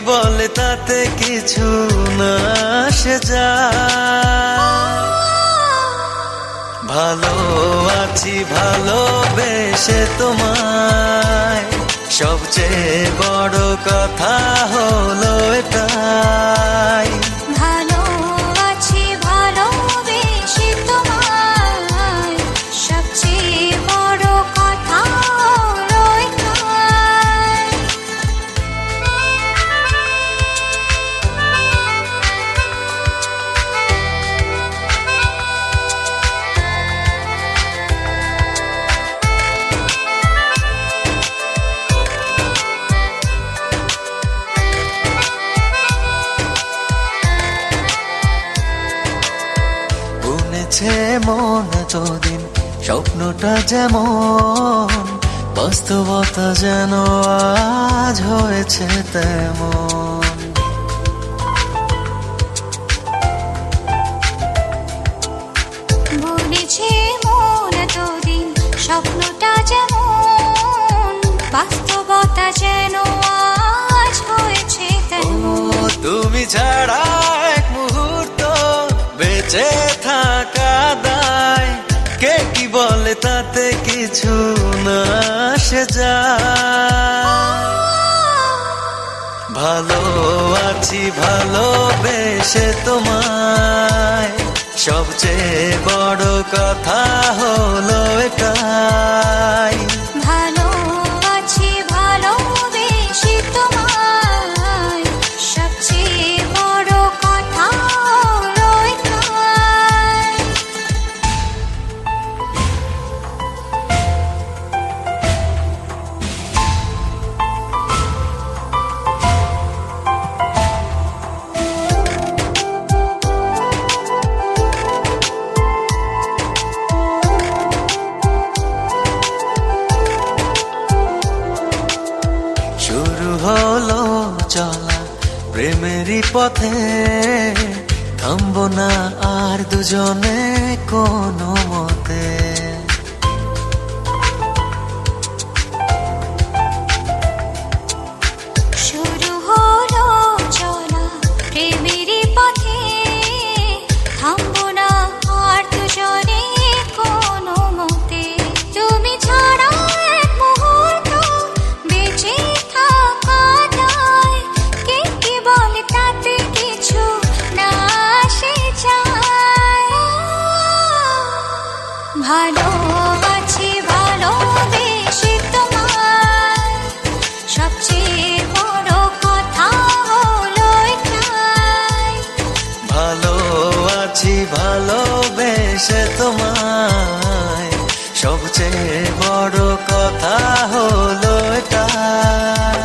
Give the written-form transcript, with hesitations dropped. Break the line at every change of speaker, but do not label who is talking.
বলে তাতে কিছু না আসে যায়। ভালো আছি ভালোবেসে তোমায়, সবচেয়ে বড় কথা হলো এটাই।
ভালো আছি ভালোবেসে তোমায়, সবচেয়ে বড় কথা হলো এটাই।
বুনেছে মন এতদিন স্বপ্নটা যেমন, বাস্তবতা যেন আজ হয়েছে তেমন।
বুনেছে মন এতদিন স্বপ্নটা যেমন, বাস্তবতা যেন আজ হয়েছে তেমন।
তুমি ছাড়া এক মুহূর্ত বেঁচে থাকা দায়, কে কি বলে তাতে কিছু না আসে যায়। ভালো আছি ভালোবেসে তোমায়, সবচেয়ে বড় কথা হলো এটাই।
ভালো আছি ভালোবেসে তোমায়, সবচেয়ে বড় কথা হলো এটাই।
শুরু হলো চলা প্রেমেরই পথে, থামবো না আর দুজনে কোনো মতে।
শুরু হলো চলা প্রেমেরই পথে, থামবো না আর দুজনে কোনো মতে। তুমি ছাড়া এক মুহূর্ত বেঁচে থাকা দায়, কে কি বলে তাতে কিছু না আসে যায়। ভালো আছি ভালোবেসে তোমায়, সবচেয়ে বড় কথা হলো এটাই।
ভালো আছি ভালোবেসে তোমায়, সবচেয়ে বড় কথা হলো এটাই।